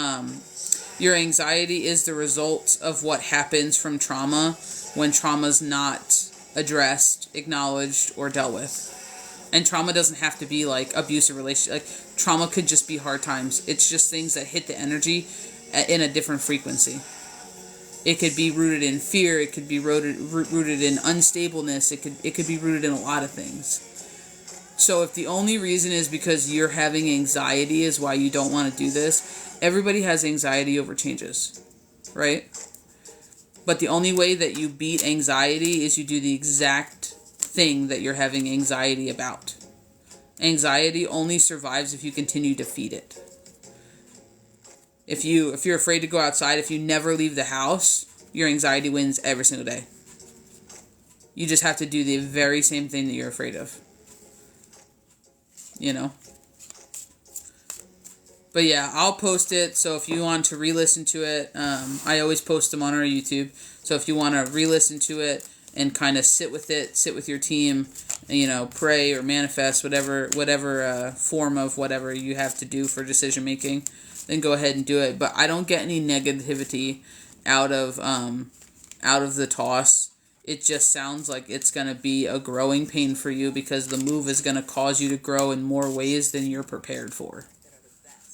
the result of what happens from trauma when trauma's not addressed, acknowledged, or dealt with. And trauma doesn't have to be like abusive relationship. Like, trauma could just be hard times. It's just things that hit the energy in a different frequency. It could be rooted in fear. It could be rooted in unstableness. It could be rooted in a lot of things. So if the only reason is because you're having anxiety is why you don't want to do this, everybody has anxiety over changes, right? But the only way that you beat anxiety is you do the exact thing that you're having anxiety about. Anxiety only survives if you continue to feed it. If you're afraid to go outside, if you never leave the house, your anxiety wins every single day. You just have to do the very same thing that you're afraid of. You know? But yeah, I'll post it. So if you want to re-listen to it, I always post them on our YouTube. So if you want to re-listen to it and kind of sit with it, sit with your team, you know, pray or manifest, whatever form of whatever you have to do for decision making, then go ahead and do it. But I don't get any negativity out of the toss. It just sounds like it's going to be a growing pain for you because the move is going to cause you to grow in more ways than you're prepared for.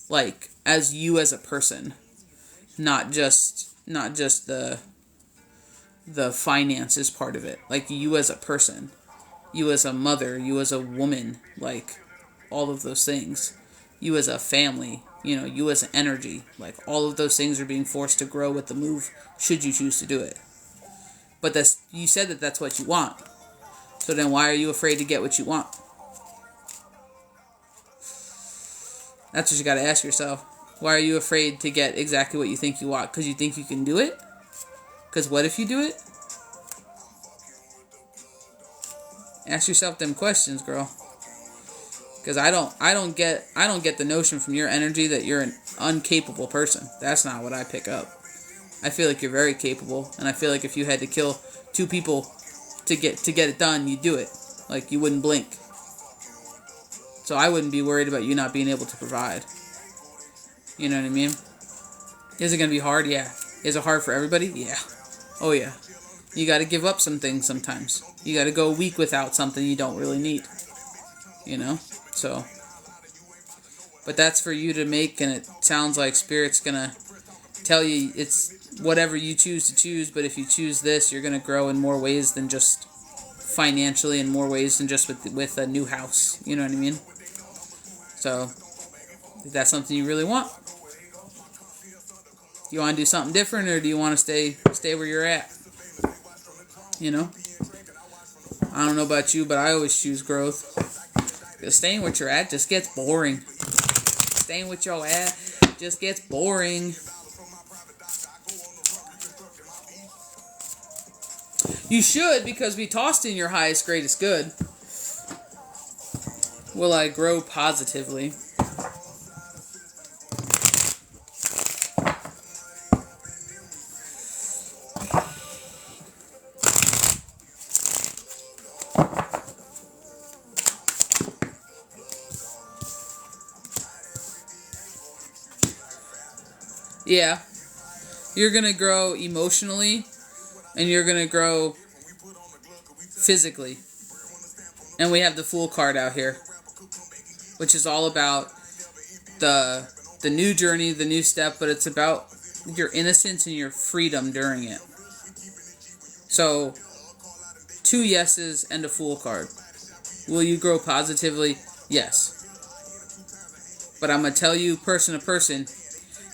Like, as you as a person, not just the finances part of it. Like, you as a person, you as a mother, you as a woman, like, all of those things. You as a family, you know, you as an energy. Like, all of those things are being forced to grow with the move, should you choose to do it. But you said that that's what you want. So then why are you afraid to get what you want? That's what you got to ask yourself. Why are you afraid to get exactly what you think you want? Because you think you can do it? Because what if you do it? Ask yourself them questions, girl. Because I don't get the notion from your energy that you're an incapable person. That's not what I pick up. I feel like you're very capable, and I feel like if you had to kill 2 people to get it done, you'd do it. Like, you wouldn't blink. So I wouldn't be worried about you not being able to provide. You know what I mean? Is it going to be hard? Yeah. Is it hard for everybody? Yeah. Oh, yeah. You got to give up some things sometimes. You got to go a week without something you don't really need. You know? So. But that's for you to make, and it sounds like Spirit's going to tell you it's whatever you choose to choose, but if you choose this, you're going to grow in more ways than just financially, in more ways than just with a new house. You know what I mean? So, if that's something you really want, do you want to do something different, or do you want to stay where you're at? You know? I don't know about you, but I always choose growth. Because staying where you're at just gets boring. Staying with your at just gets boring. You should, because we tossed in your highest, greatest good. Will I grow positively? Yeah. You're going to grow emotionally, and you're going to grow physically. And we have the Fool card out here, which is all about the new journey, the new step, but it's about your innocence and your freedom during it. So, 2 yeses and a Fool card. Will you grow positively? Yes. But I'm going to tell you, person to person,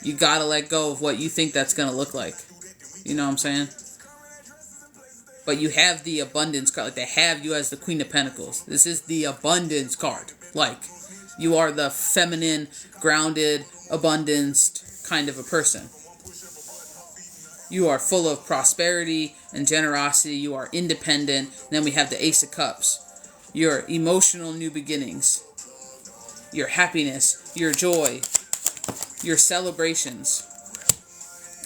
you got to let go of what you think that's going to look like. You know what I'm saying? But you have the abundance card. Like, they have you as the Queen of Pentacles. This is the abundance card. Like, you are the feminine, grounded, abundance kind of a person. You are full of prosperity and generosity. You are independent. And then we have the Ace of Cups. Your emotional new beginnings. Your happiness. Your joy. Your celebrations.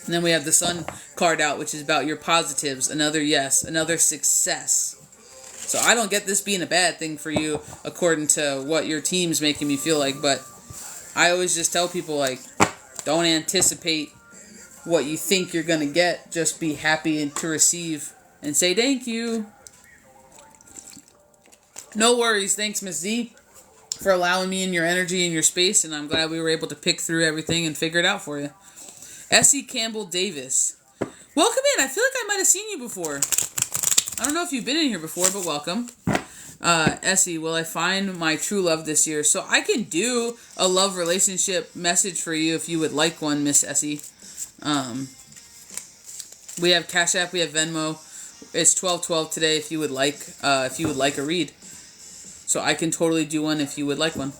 And then we have the Sun card out, which is about your positives. Another yes. Another success. So I don't get this being a bad thing for you according to what your team's making me feel like. But I always just tell people, like, don't anticipate what you think you're going to get. Just be happy to receive and say thank you. No worries. Thanks, Miss Z, for allowing me in your energy and your space. And I'm glad we were able to pick through everything and figure it out for you. S.E. Campbell Davis. Welcome in. I feel like I might have seen you before. I don't know if you've been in here before, but welcome. Essie, will I find my true love this year? So I can do a love relationship message for you if you would like one, Miss Essie. We have Cash App, we have Venmo. It's 12/12 today if you would like a read. So I can totally do one if you would like one.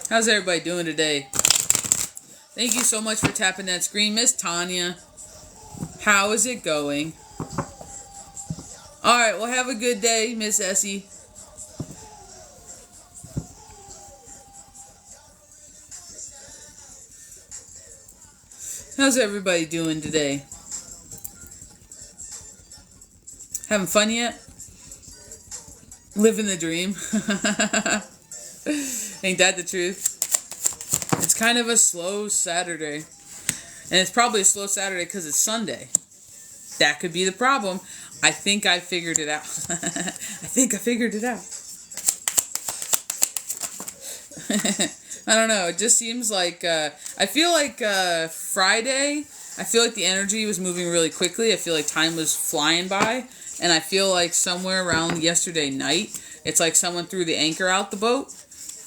How's everybody doing today? Thank you so much for tapping that screen. Miss Tanya, how is it going? Alright, well, have a good day, Miss Essie. How's everybody doing today? Having fun yet? Living the dream. Ain't that the truth? It's kind of a slow Saturday. And it's probably a slow Saturday because it's Sunday. That could be the problem. I think I figured it out. I don't know. It just seems like... I feel like Friday... I feel like the energy was moving really quickly. I feel like time was flying by. And I feel like somewhere around yesterday night, it's like someone threw the anchor out the boat.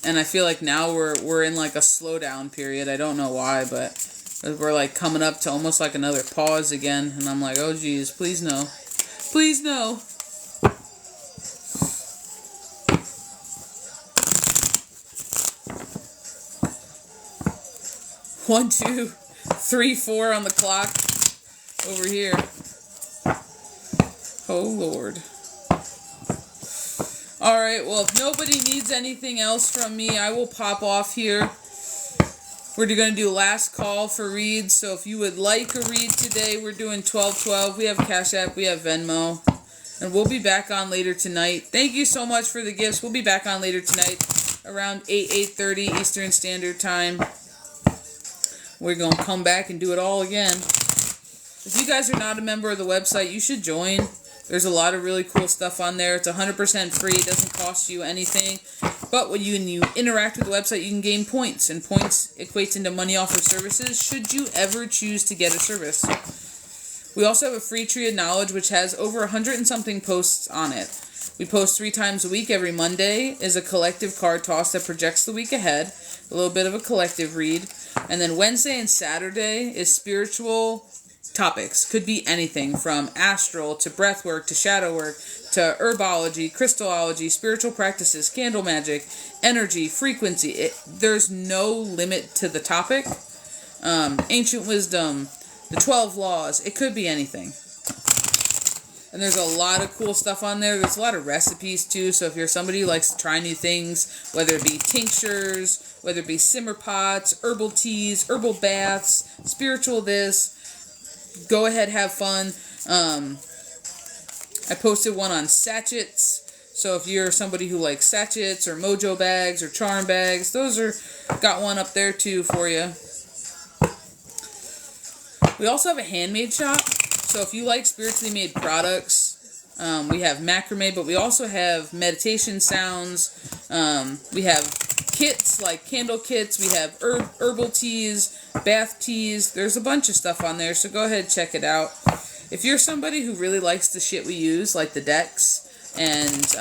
And I feel like now we're in like a slowdown period. I don't know why, but we're like coming up to almost like another pause again. And I'm like, oh geez, please no. Please no. One, 2, 3, 4 on the clock over here. Oh Lord. Alright, well, if nobody needs anything else from me, I will pop off here. We're going to do last call for reads, so if you would like a read today, we're doing 12/12. We have Cash App, we have Venmo, and we'll be back on later tonight. Thank you so much for the gifts. We'll be back on later tonight around 8:30 Eastern Standard Time. We're going to come back and do it all again. If you guys are not a member of the website, you should join. There's a lot of really cool stuff on there. It's 100% free. It doesn't cost you anything. But when you interact with the website, you can gain points. And points equates into money off of services should you ever choose to get a service. We also have a free tree of knowledge, which has over 100 and something posts on it. We post 3 times a week. Every Monday is a collective card toss that projects the week ahead. A little bit of a collective read. And then Wednesday and Saturday is spiritual topics. Could be anything from astral to breathwork to shadow work to herbology, crystallology, spiritual practices, candle magic, energy, frequency. There's no limit to the topic. Ancient wisdom, the 12 laws. It could be anything. And there's a lot of cool stuff on there. There's a lot of recipes too. So if you're somebody who likes to try new things, whether it be tinctures, whether it be simmer pots, herbal teas, herbal baths, spiritual this, go ahead, have fun. I posted one on sachets. So if you're somebody who likes sachets or mojo bags or charm bags, got one up there too for you. We also have a handmade shop. So if you like spiritually made products, we have macrame, but we also have meditation sounds. We have kits, like candle kits. We have herbal teas, bath teas. There's a bunch of stuff on there, so go ahead and check it out. If you're somebody who really likes the shit we use, like the decks, and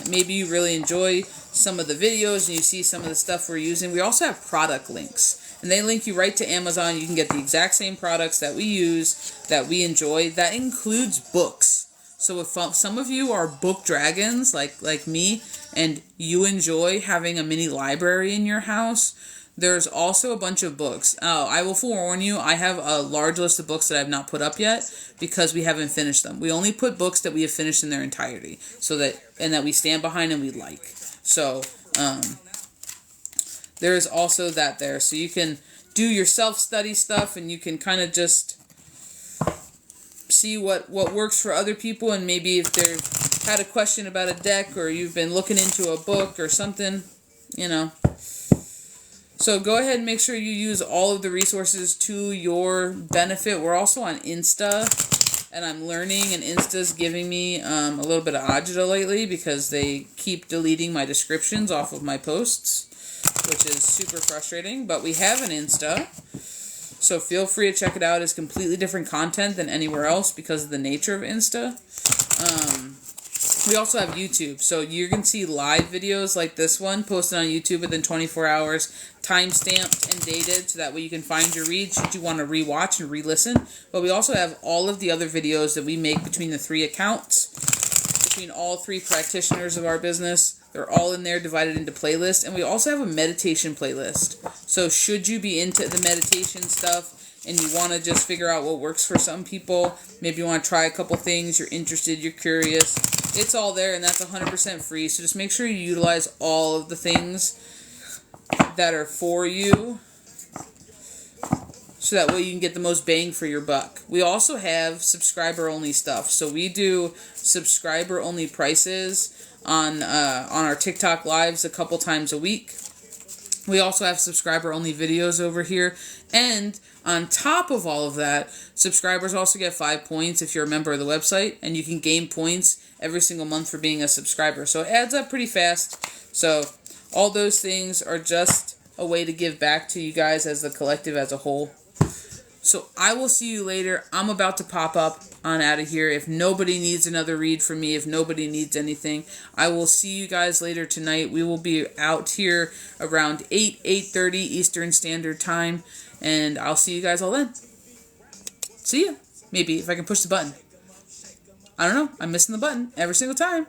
maybe you really enjoy some of the videos and you see some of the stuff we're using, we also have product links. And they link you right to Amazon. You can get the exact same products that we use, that we enjoy. That includes books. So if some of you are book dragons, like me, and you enjoy having a mini library in your house, there's also a bunch of books. Oh, I will forewarn you, I have a large list of books that I've not put up yet because we haven't finished them. We only put books that we have finished in their entirety, and that we stand behind and we like. So, there is also that there. So you can do your self-study stuff, and you can kind of just see what works for other people, and maybe if they've had a question about a deck, or you've been looking into a book or something, you know. So go ahead and make sure you use all of the resources to your benefit. We're also on Insta, and I'm learning, and Insta's giving me a little bit of agita lately because they keep deleting my descriptions off of my posts, which is super frustrating. But we have an Insta, so feel free to check it out. It's completely different content than anywhere else because of the nature of Insta. We also have YouTube, so you can see live videos like this one posted on YouTube within 24 hours, time-stamped and dated, so that way you can find your reads should you want to rewatch and re-listen. But we also have all of the other videos that we make between the 3 accounts, between all 3 practitioners of our business. They're all in there, divided into playlists. And we also have a meditation playlist. So should you be into the meditation stuff and you want to just figure out what works for some people, maybe you want to try a couple things, you're interested, you're curious, it's all there, and that's 100% free. So just make sure you utilize all of the things that are for you, so that way you can get the most bang for your buck. We also have subscriber-only stuff. So we do subscriber-only prices on our TikTok lives a couple times a week. We also have subscriber-only videos over here. And on top of all of that, subscribers also get 5 points if you're a member of the website, and you can gain points every single month for being a subscriber. So it adds up pretty fast. So all those things are just a way to give back to you guys as the collective as a whole. So I will see you later. I'm about to pop up on out of here. If nobody needs another read from me, if nobody needs anything, I will see you guys later tonight. We will be out here around 8:30 Eastern Standard Time, and I'll see you guys all then. See ya. Maybe if I can push the button. I don't know. I'm missing the button every single time.